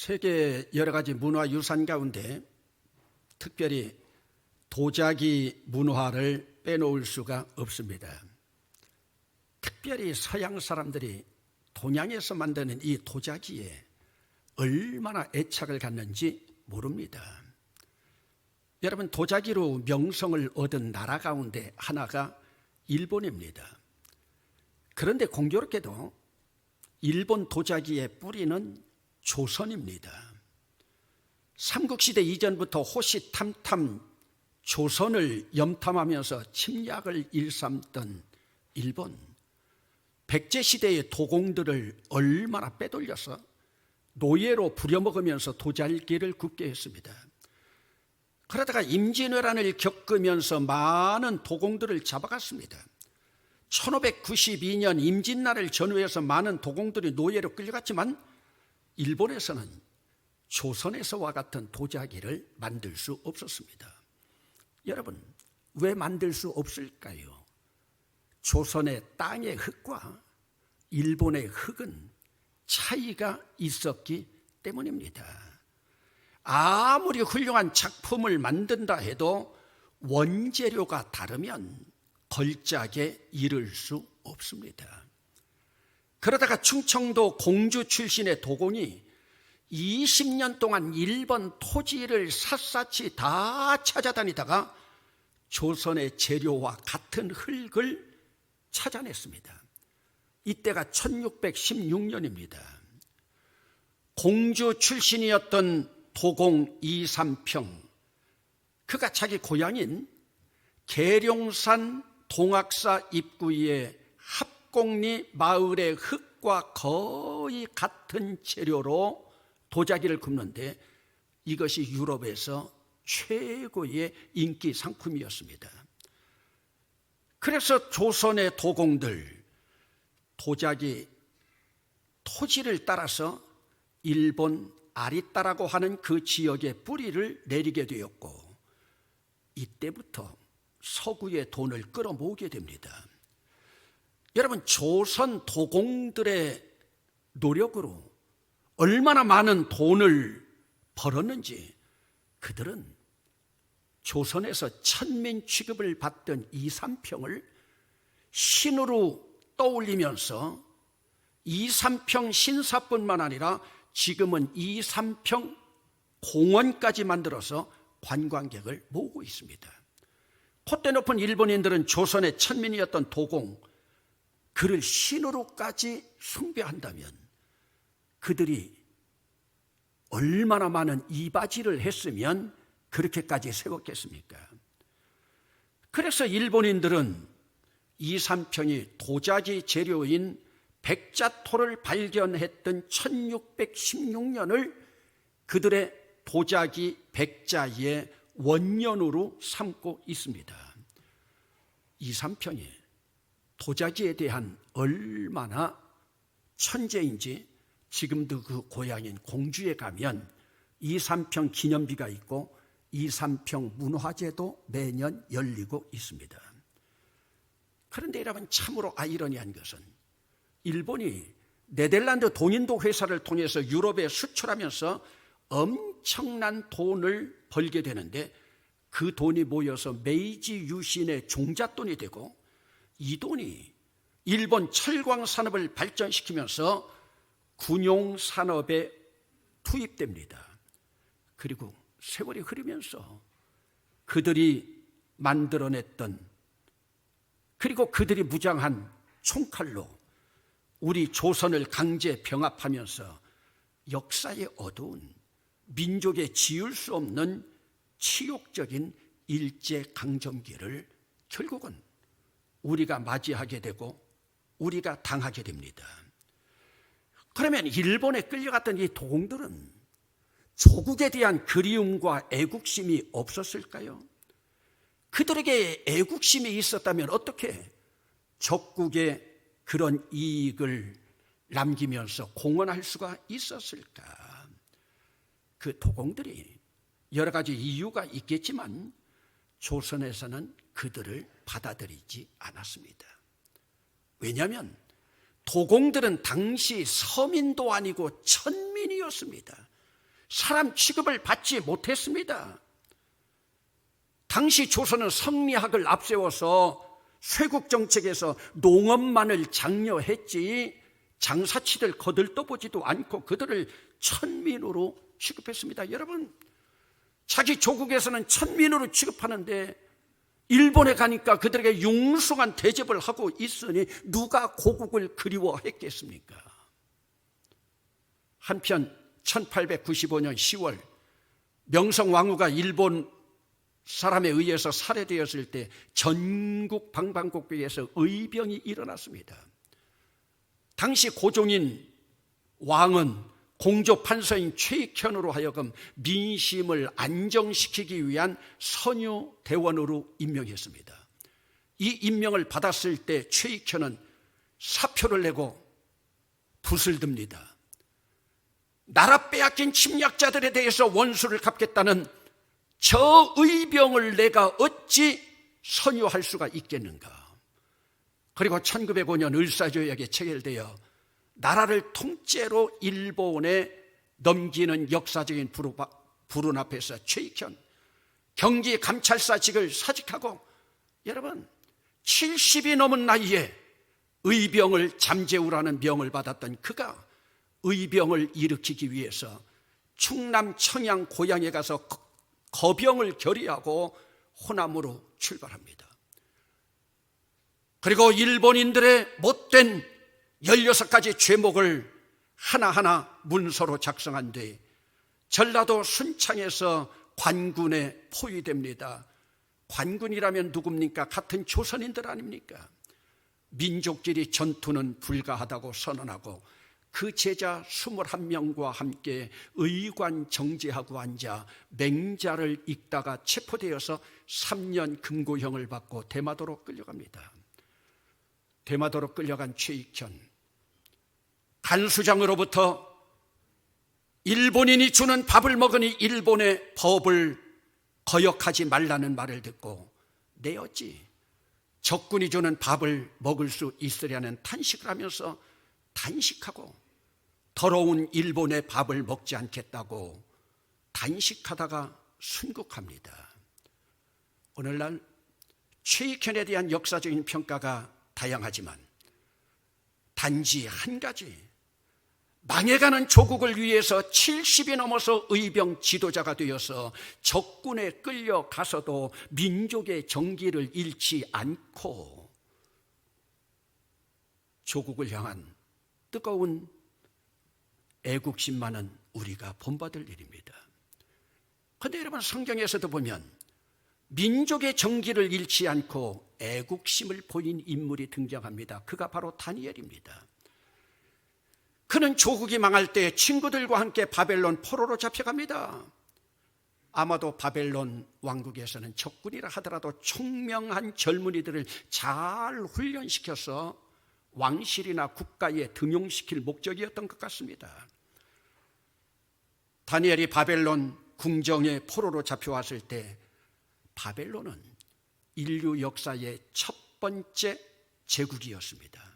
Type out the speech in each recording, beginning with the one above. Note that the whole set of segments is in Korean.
세계 여러 가지 문화유산 가운데 특별히 도자기 문화를 빼놓을 수가 없습니다. 특별히 서양 사람들이 동양에서 만드는 이 도자기에 얼마나 애착을 갖는지 모릅니다. 여러분, 도자기로 명성을 얻은 나라 가운데 하나가 일본입니다. 그런데 공교롭게도 일본 도자기의 뿌리는 조선입니다. 삼국시대 이전부터 호시탐탐 조선을 염탐하면서 침략을 일삼던 일본, 백제시대의 도공들을 얼마나 빼돌려서 노예로 부려먹으면서 도자기를 굽게 했습니다. 그러다가 임진왜란을 겪으면서 많은 도공들을 잡아갔습니다. 1592년 임진날을 전후해서 많은 도공들이 노예로 끌려갔지만 일본에서는 조선에서와 같은 도자기를 만들 수 없었습니다. 여러분, 왜 만들 수 없을까요? 조선의 땅의 흙과 일본의 흙은 차이가 있었기 때문입니다. 아무리 훌륭한 작품을 만든다 해도 원재료가 다르면 걸작에 이를 수 없습니다. 그러다가 충청도 공주 출신의 도공이 20년 동안 일본 토지를 샅샅이 다 찾아다니다가 조선의 재료와 같은 흙을 찾아냈습니다. 이때가 1616년입니다. 공주 출신이었던 도공 이삼평, 그가 자기 고향인 계룡산 동학사 입구의 합곡리 마을의 흙과 거의 같은 재료로 도자기를 굽는데 이것이 유럽에서 최고의 인기 상품이었습니다. 그래서 조선의 도공들, 도자기 토지를 따라서 일본 아리따라고 하는 그 지역에 뿌리를 내리게 되었고, 이때부터 서구의 돈을 끌어모으게 됩니다. 여러분, 조선 도공들의 노력으로 얼마나 많은 돈을 벌었는지, 그들은 조선에서 천민 취급을 받던 이삼평을 신으로 떠올리면서 이삼평 신사뿐만 아니라 지금은 이삼평 공원까지 만들어서 관광객을 모으고 있습니다. 콧대 높은 일본인들은 조선의 천민이었던 도공, 그를 신으로까지 숭배한다면 그들이 얼마나 많은 이바지를 했으면 그렇게까지 세웠겠습니까? 그래서 일본인들은 이삼평이 도자기 재료인 백자토를 발견했던 1616년을 그들의 도자기 백자의 원년으로 삼고 있습니다. 이삼평이 도자기에 대한 얼마나 천재인지 지금도 그 고향인 공주에 가면 이삼평 기념비가 있고 이삼평 문화제도 매년 열리고 있습니다. 그런데 여러분, 참으로 아이러니한 것은 일본이 네덜란드 동인도 회사를 통해서 유럽에 수출하면서 엄청난 돈을 벌게 되는데 그 돈이 모여서 메이지 유신의 종잣돈이 되고 이 돈이 일본 철광 산업을 발전시키면서 군용 산업에 투입됩니다. 그리고 세월이 흐르면서 그들이 만들어냈던, 그리고 그들이 무장한 총칼로 우리 조선을 강제 병합하면서 역사의 어두운, 민족에 지울 수 없는 치욕적인 일제강점기를 결국은 우리가 맞이하게 되고 우리가 당하게 됩니다. 그러면 일본에 끌려갔던 이 도공들은 조국에 대한 그리움과 애국심이 없었을까요? 그들에게 애국심이 있었다면 어떻게 적국에 그런 이익을 남기면서 공헌할 수가 있었을까? 그 도공들이 여러 가지 이유가 있겠지만 조선에서는 그들을 받아들이지 않았습니다. 왜냐하면 도공들은 당시 서민도 아니고 천민이었습니다. 사람 취급을 받지 못했습니다. 당시 조선은 성리학을 앞세워서 쇄국 정책에서 농업만을 장려했지 장사치들 거들떠보지도 않고 그들을 천민으로 취급했습니다. 여러분, 자기 조국에서는 천민으로 취급하는데 일본에 가니까 그들에게 융숭한 대접을 하고 있으니 누가 고국을 그리워했겠습니까? 한편 1895년 10월 명성왕후가 일본 사람에 의해서 살해되었을 때 전국 방방곡곡에서 의병이 일어났습니다. 당시 고종인 왕은 공조 판서인 최익현으로 하여금 민심을 안정시키기 위한 선유 대원으로 임명했습니다. 이 임명을 받았을 때 최익현은 사표를 내고 붓을 듭니다. 나라 빼앗긴 침략자들에 대해서 원수를 갚겠다는 저 의병을 내가 어찌 선유할 수가 있겠는가. 그리고 1905년 을사조약에 체결되어 나라를 통째로 일본에 넘기는 역사적인 불운 앞에서 최익현 경기감찰사직을 사직하고, 여러분 70이 넘은 나이에 의병을 잠재우라는 명을 받았던 그가 의병을 일으키기 위해서 충남 청양 고향에 가서 거병을 결의하고 호남으로 출발합니다. 그리고 일본인들의 못된 16가지 죄목을 하나하나 문서로 작성한 뒤 전라도 순창에서 관군에 포위됩니다. 관군이라면 누굽니까? 같은 조선인들 아닙니까? 민족끼리 전투는 불가하다고 선언하고 그 제자 21명과 함께 의관 정제하고 앉아 맹자를 읽다가 체포되어서 3년 금고형을 받고 대마도로 끌려갑니다. 대마도로 끌려간 최익현, 간수장으로부터 일본인이 주는 밥을 먹으니 일본의 법을 거역하지 말라는 말을 듣고 내 어찌 적군이 주는 밥을 먹을 수 있으려는 탄식을 하면서 단식하고 더러운 일본의 밥을 먹지 않겠다고 단식하다가 순국합니다. 오늘날 최익현에 대한 역사적인 평가가 다양하지만 단지 한 가지, 망해가는 조국을 위해서 70이 넘어서 의병 지도자가 되어서 적군에 끌려가서도 민족의 정기를 잃지 않고 조국을 향한 뜨거운 애국심만은 우리가 본받을 일입니다. 그런데 여러분, 성경에서도 보면 민족의 정기를 잃지 않고 애국심을 보인 인물이 등장합니다. 그가 바로 다니엘입니다. 그는 조국이 망할 때 친구들과 함께 바벨론 포로로 잡혀갑니다. 아마도 바벨론 왕국에서는 적군이라 하더라도 총명한 젊은이들을 잘 훈련시켜서 왕실이나 국가에 등용시킬 목적이었던 것 같습니다. 다니엘이 바벨론 궁정에 포로로 잡혀왔을 때 바벨론은 인류 역사의 첫 번째 제국이었습니다.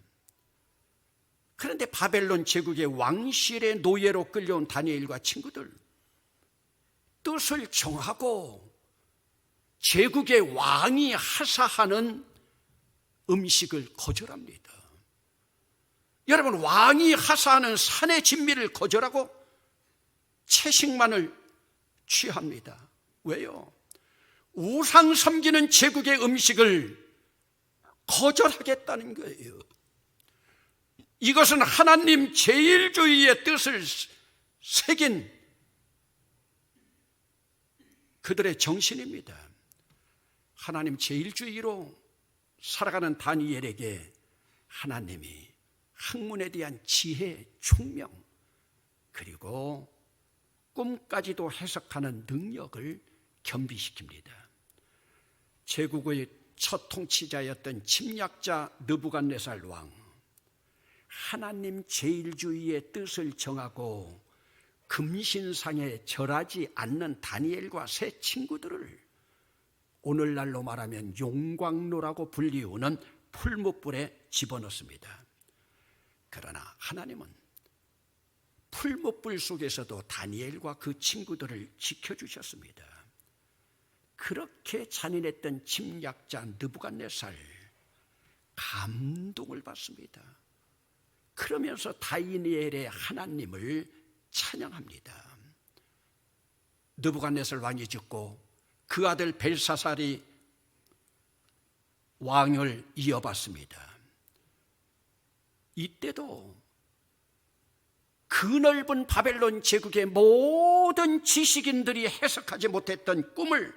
그런데 바벨론 제국의 왕실의 노예로 끌려온 다니엘과 친구들, 뜻을 정하고 제국의 왕이 하사하는 음식을 거절합니다. 여러분, 왕이 하사하는 산의 진미를 거절하고 채식만을 취합니다. 왜요? 우상 섬기는 제국의 음식을 거절하겠다는 거예요. 이것은 하나님 제일주의의 뜻을 새긴 그들의 정신입니다. 하나님 제일주의로 살아가는 다니엘에게 하나님이 학문에 대한 지혜, 총명, 그리고 꿈까지도 해석하는 능력을 겸비시킵니다. 제국의 첫 통치자였던 침략자 느부갓네살 왕, 하나님 제일주의의 뜻을 정하고 금신상에 절하지 않는 다니엘과 세 친구들을 오늘날로 말하면 용광로라고 불리우는 풀무불에 집어넣습니다. 그러나 하나님은 풀무불 속에서도 다니엘과 그 친구들을 지켜주셨습니다. 그렇게 잔인했던 침략자 느부갓네살 감동을 받습니다. 그러면서 다니엘의 하나님을 찬양합니다. 느부갓네살 왕이 죽고 그 아들 벨사살이 왕을 이어받습니다. 이때도 그 넓은 바벨론 제국의 모든 지식인들이 해석하지 못했던 꿈을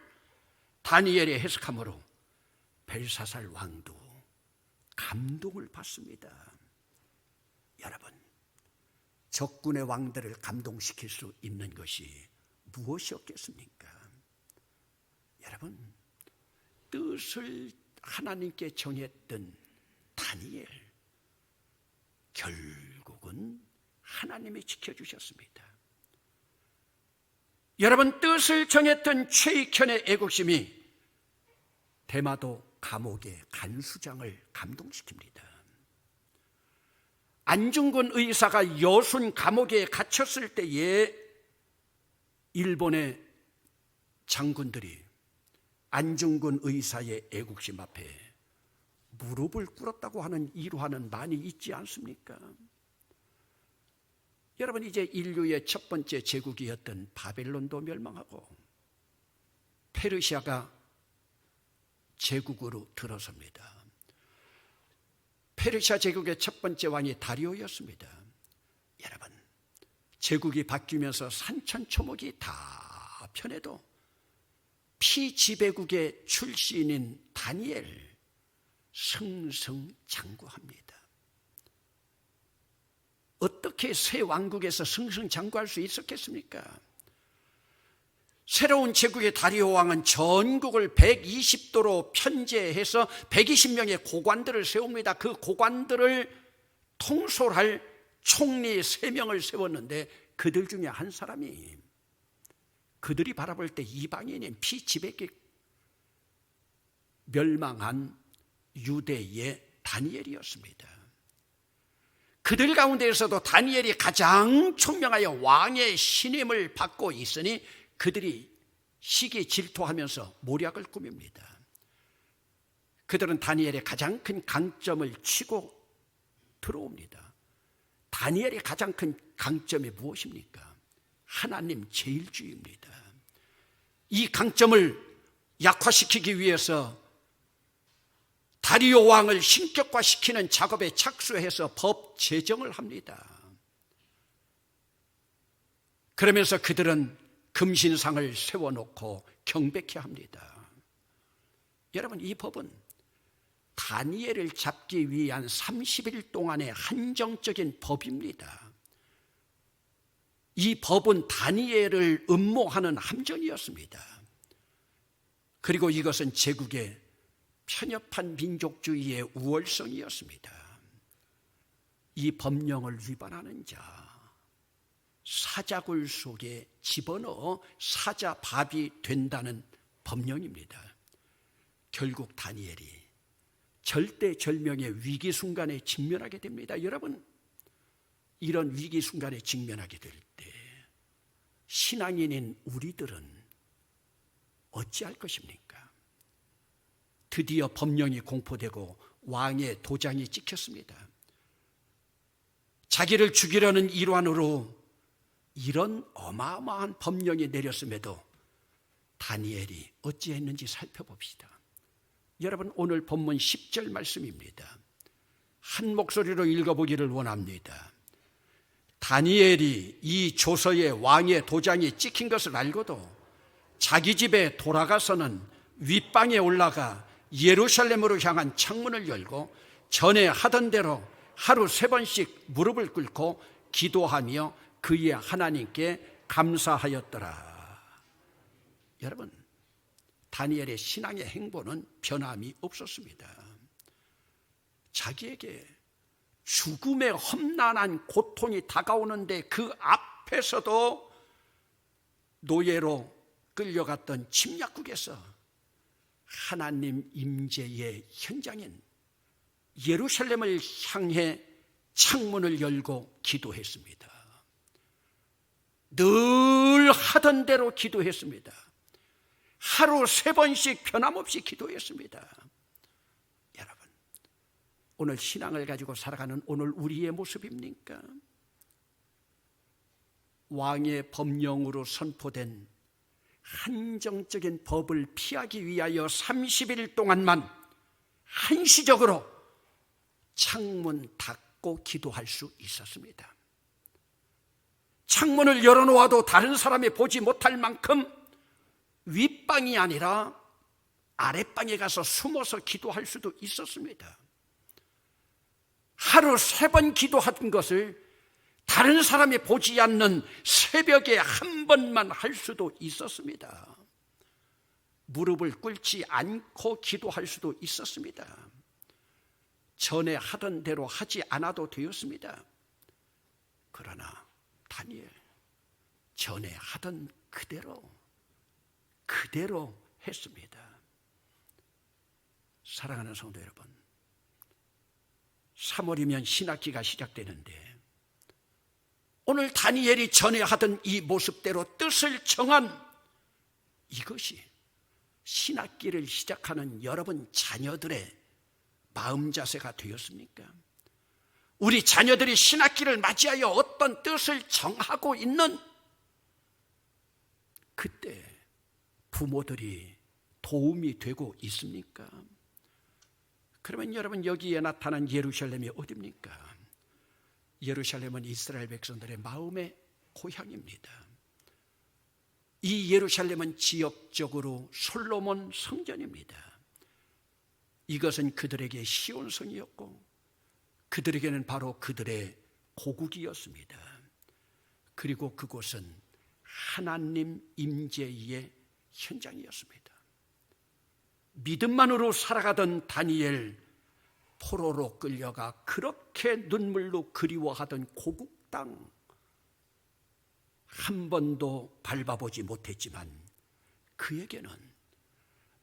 다니엘이 해석함으로 벨사살 왕도 감동을 받습니다. 여러분, 적군의 왕들을 감동시킬 수 있는 것이 무엇이었겠습니까? 여러분, 뜻을 하나님께 정했던 다니엘, 결국은 하나님이 지켜주셨습니다. 여러분, 뜻을 정했던 최익현의 애국심이 대마도 감옥의 간수장을 감동시킵니다. 안중근 의사가 여순 감옥에 갇혔을 때에 일본의 장군들이 안중근 의사의 애국심 앞에 무릎을 꿇었다고 하는 일화는 많이 있지 않습니까? 여러분, 이제 인류의 첫 번째 제국이었던 바벨론도 멸망하고 페르시아가 제국으로 들어섭니다. 페르시아 제국의 첫 번째 왕이 다리오였습니다. 여러분, 제국이 바뀌면서 산천초목이 다 편해도 피지배국의 출신인 다니엘 승승장구합니다. 어떻게 새 왕국에서 승승장구할 수 있었겠습니까? 새로운 제국의 다리오 왕은 전국을 120도로 편제해서 120명의 고관들을 세웁니다. 그 고관들을 통솔할 총리 3명을 세웠는데 그들 중에 한 사람이 그들이 바라볼 때 이방인인 피지배국 멸망한 유대의 다니엘이었습니다. 그들 가운데에서도 다니엘이 가장 총명하여 왕의 신임을 받고 있으니 그들이 시기 질투하면서 모략을 꾸밉니다. 그들은 다니엘의 가장 큰 강점을 치고 들어옵니다. 다니엘의 가장 큰 강점이 무엇입니까? 하나님 제일주의입니다. 이 강점을 약화시키기 위해서 다리오 왕을 신격화시키는 작업에 착수해서 법 제정을 합니다. 그러면서 그들은 금신상을 세워놓고 경배케 합니다. 여러분, 이 법은 다니엘을 잡기 위한 30일 동안의 한정적인 법입니다. 이 법은 다니엘을 음모하는 함정이었습니다. 그리고 이것은 제국의 편협한 민족주의의 우월성이었습니다. 이 법령을 위반하는 자, 사자굴 속에 집어넣어 사자밥이 된다는 법령입니다. 결국 다니엘이 절대절명의 위기 순간에 직면하게 됩니다. 여러분, 이런 위기 순간에 직면하게 될 때 신앙인인 우리들은 어찌할 것입니까? 드디어 법령이 공포되고 왕의 도장이 찍혔습니다. 자기를 죽이려는 일환으로 이런 어마어마한 법령이 내렸음에도 다니엘이 어찌했는지 살펴봅시다. 여러분, 오늘 본문 10절 말씀입니다. 한 목소리로 읽어보기를 원합니다. 다니엘이 이 조서에 왕의 도장이 찍힌 것을 알고도 자기 집에 돌아가서는 윗방에 올라가 예루살렘으로 향한 창문을 열고 전에 하던 대로 하루 3번씩 무릎을 꿇고 기도하며 그의 하나님께 감사하였더라. 여러분, 다니엘의 신앙의 행보는 변함이 없었습니다. 자기에게 죽음의 험난한 고통이 다가오는데 그 앞에서도 노예로 끌려갔던 침략국에서 하나님 임재의 현장인 예루살렘을 향해 창문을 열고 기도했습니다. 늘 하던 대로 기도했습니다. 하루 3번씩 변함없이 기도했습니다. 여러분, 오늘 신앙을 가지고 살아가는 오늘 우리의 모습입니까? 왕의 법령으로 선포된 한정적인 법을 피하기 위하여 30일 동안만 한시적으로 창문 닫고 기도할 수 있었습니다. 창문을 열어놓아도 다른 사람이 보지 못할 만큼 윗방이 아니라 아랫방에 가서 숨어서 기도할 수도 있었습니다. 하루 3번 기도한 것을 다른 사람이 보지 않는 새벽에 한 번만 할 수도 있었습니다. 무릎을 꿇지 않고 기도할 수도 있었습니다. 전에 하던 대로 하지 않아도 되었습니다. 그러나 다니엘, 전에 하던 그대로 했습니다. 사랑하는 성도 여러분, 3월이면 신학기가 시작되는데 오늘 다니엘이 전에 하던 이 모습대로 뜻을 정한 이것이 신학기를 시작하는 여러분 자녀들의 마음 자세가 되었습니까? 우리 자녀들이 신학기를 맞이하여 어떤 뜻을 정하고 있는 그때 부모들이 도움이 되고 있습니까? 그러면 여러분, 여기에 나타난 예루살렘이 어디입니까? 예루살렘은 이스라엘 백성들의 마음의 고향입니다. 이 예루살렘은 지역적으로 솔로몬 성전입니다. 이것은 그들에게 시온성이었고 그들에게는 바로 그들의 고국이었습니다. 그리고 그곳은 하나님 임재의 현장이었습니다. 믿음만으로 살아가던 다니엘, 포로로 끌려가 그렇게 눈물로 그리워하던 고국 땅 한 번도 밟아보지 못했지만 그에게는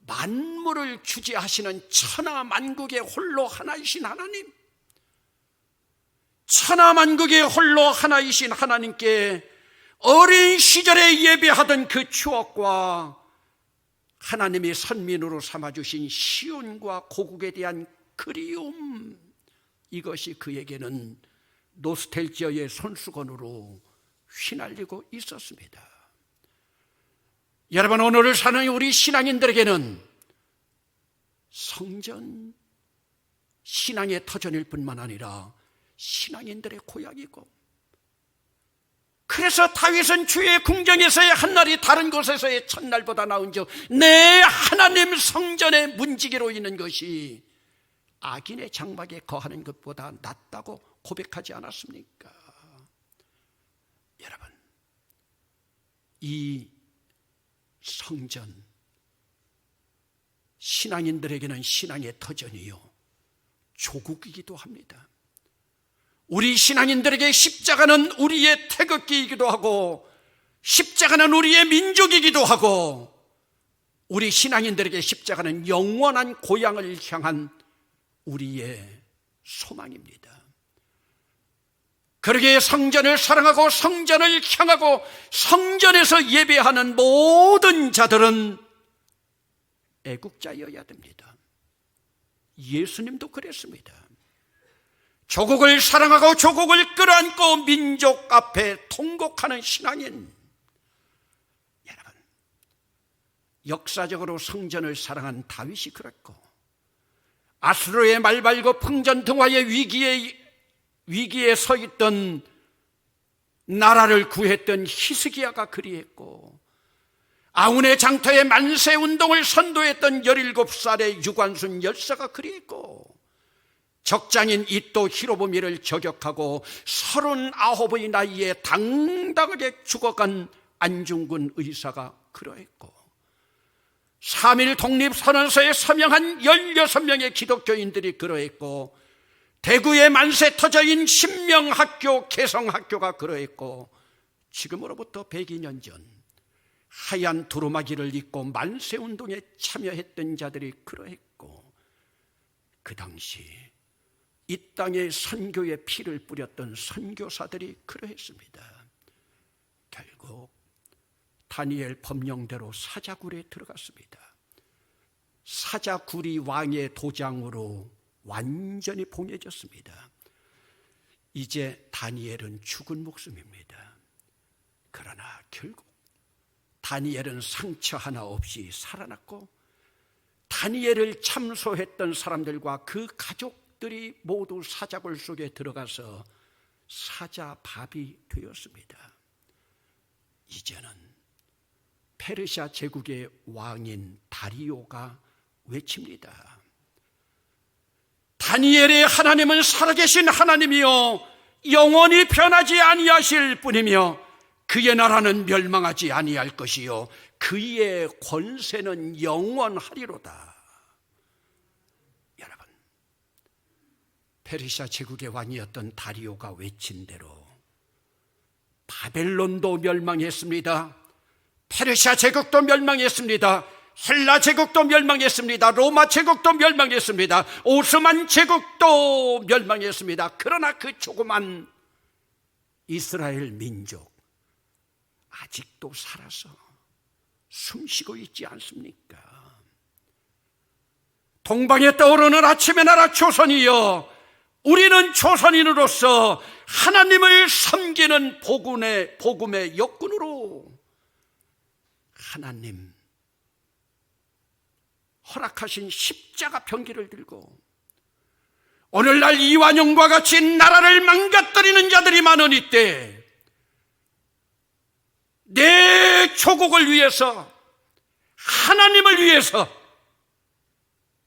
만물을 주재하시는 천하만국의 홀로 하나이신 하나님, 천하만국의 홀로 하나이신 하나님께 어린 시절에 예배하던 그 추억과 하나님의 선민으로 삼아주신 시온과 고국에 대한 그리움, 이것이 그에게는 노스텔지어의 손수건으로 휘날리고 있었습니다. 여러분, 오늘을 사는 우리 신앙인들에게는 성전, 신앙의 터전일 뿐만 아니라 신앙인들의 고향이고, 그래서 다윗은 주의 궁정에서의 한날이 다른 곳에서의 첫날보다 나은즉 내 하나님 성전의 문지기로 있는 것이 악인의 장막에 거하는 것보다 낫다고 고백하지 않았습니까? 여러분, 이 성전, 신앙인들에게는 신앙의 터전이요 조국이기도 합니다. 우리 신앙인들에게 십자가는 우리의 태극기이기도 하고 십자가는 우리의 민족이기도 하고 우리 신앙인들에게 십자가는 영원한 고향을 향한 우리의 소망입니다. 그러기에 성전을 사랑하고 성전을 향하고 성전에서 예배하는 모든 자들은 애국자여야 됩니다. 예수님도 그랬습니다. 조국을 사랑하고 조국을 끌어안고 민족 앞에 통곡하는 신앙인. 여러분, 역사적으로 성전을 사랑한 다윗이 그랬고 아수르의 말발고 풍전등화의 위기에 서 있던 나라를 구했던 히스기야가 그리했고 아운의 장터의 만세운동을 선도했던 17살의 유관순 열사가 그리했고 적장인 이또 히로부미를 저격하고 39의 나이에 당당하게 죽어간 안중근 의사가 그러했고 3.1 독립선언서에 서명한 16명의 기독교인들이 그러했고 대구의 만세 터져인 신명학교 개성학교가 그러했고 지금으로부터 102년 전 하얀 두루마기를 입고 만세운동에 참여했던 자들이 그러했고 그 당시 이 땅에 선교의 피를 뿌렸던 선교사들이 그러했습니다. 결국 결국 다니엘 법령대로 사자굴에 들어갔습니다. 사자굴이 왕의 도장으로 완전히 봉해졌습니다. 이제 다니엘은 죽은 목숨입니다. 그러나 결국 다니엘은 상처 하나 없이 살아났고, 다니엘을 참소했던 사람들과 그 가족들이 모두 사자굴 속에 들어가서 사자밥이 되었습니다. 이제는 페르시아 제국의 왕인 다리오가 외칩니다. 다니엘의 하나님은 살아계신 하나님이요 영원히 변하지 아니하실 뿐이며 그의 나라는 멸망하지 아니할 것이요 그의 권세는 영원하리로다. 여러분, 페르시아 제국의 왕이었던 다리오가 외친 대로 바벨론도 멸망했습니다. 페르시아 제국도 멸망했습니다. 헬라 제국도 멸망했습니다. 로마 제국도 멸망했습니다. 오스만 제국도 멸망했습니다. 그러나 그 조그만 이스라엘 민족 아직도 살아서 숨쉬고 있지 않습니까? 동방에 떠오르는 아침의 나라 조선이여, 우리는 조선인으로서 하나님을 섬기는 복음의 역군으로 하나님 허락하신 십자가 병기를 들고 오늘날 이완용과 같이 나라를 망가뜨리는 자들이 많은 이때 내 조국을 위해서, 하나님을 위해서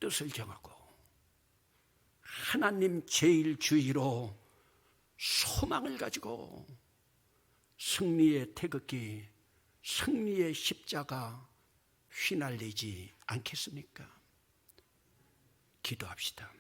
뜻을 정하고 하나님 제일주의로 소망을 가지고 승리의 태극기, 승리의 십자가 휘날리지 않겠습니까? 기도합시다.